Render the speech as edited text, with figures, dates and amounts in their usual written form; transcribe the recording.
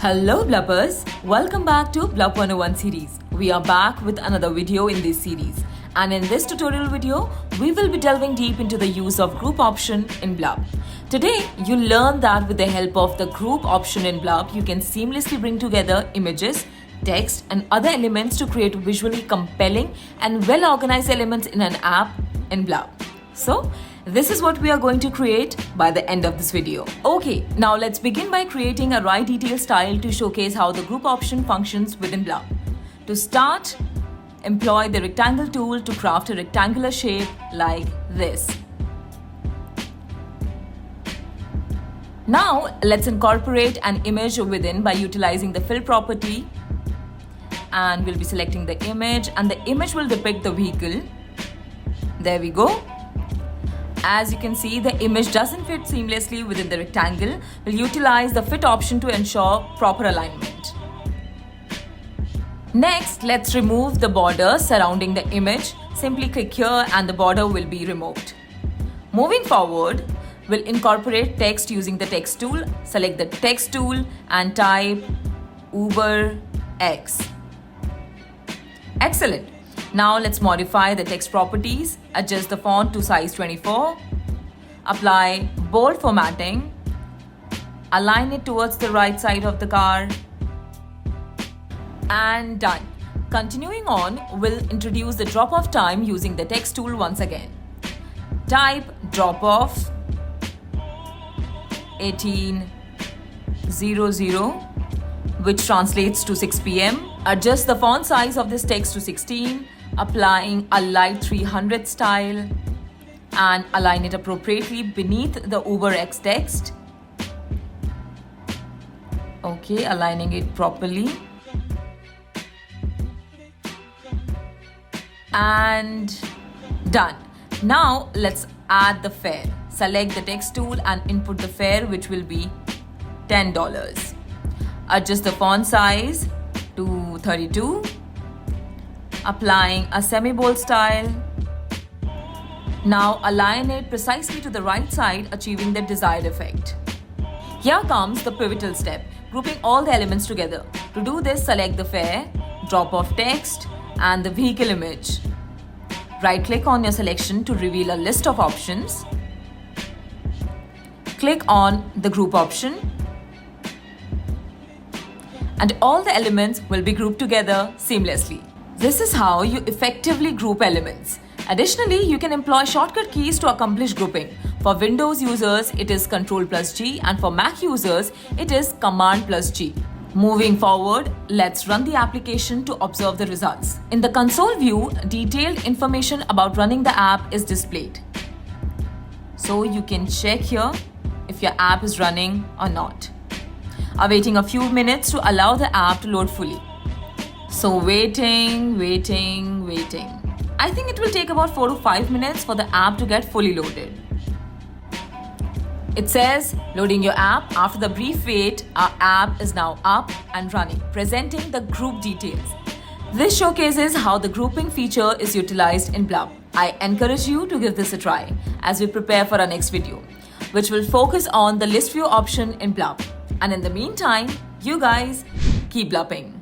Hello Bluppers, welcome back to Blup 101 series. We are back with another video in this series, and in this tutorial video, we will be delving deep into the use of group option in Blup. Today, you'll learn that with the help of the group option in Blup, you can seamlessly bring together images, text and other elements to create visually compelling and well-organized elements in an app in Blup. So, this is what we are going to create by the end of this video. Okay, now let's begin by creating a right detail style to showcase how the group option functions within Blup. To start, employ the rectangle tool to craft a rectangular shape like this. Now, let's incorporate an image within by utilizing the fill property, and we'll be selecting the image, and the image will depict the vehicle. There we go. As you can see, the image doesn't fit seamlessly within the rectangle. We'll utilize the fit option to ensure proper alignment. Next, let's remove the border surrounding the image. Simply click here and the border will be removed. Moving forward, we'll incorporate text using the text tool. Select the text tool and type Uber X. Excellent. Now let's modify the text properties, adjust the font to size 24, apply bold formatting, align it towards the right side of the car, and done. Continuing on, we'll introduce the drop-off time using the text tool once again. Type drop-off 1800, which translates to 6 p.m. Adjust the font size of this text to 16, applying a light 300 style, and align it appropriately beneath the Uber X text. Okay, aligning it properly. And done. Now let's add the fare. Select the text tool and input the fare, which will be $10. Adjust the font size to 32, applying a semi-bold style. Now align it precisely to the right side, achieving the desired effect. Here comes the pivotal step, grouping all the elements together. To do this, select the fare, drop-off text and the vehicle image. Right-click on your selection to reveal a list of options. Click on the group option, and all the elements will be grouped together seamlessly. This is how you effectively group elements. Additionally, you can employ shortcut keys to accomplish grouping. For Windows users, it is Ctrl+G, and for Mac users, it is Command+G. Moving forward, let's run the application to observe the results. In the console view, detailed information about running the app is displayed. So you can check here if your app is running or not. Awaiting a few minutes to allow the app to load fully. So waiting. I think it will take about 4 to 5 minutes for the app to get fully loaded. It says, loading your app. After the brief wait, our app is now up and running, presenting the group details. This showcases how the grouping feature is utilized in Blup. I encourage you to give this a try as we prepare for our next video, which will focus on the list view option in Blup. And in the meantime, you guys keep blupping.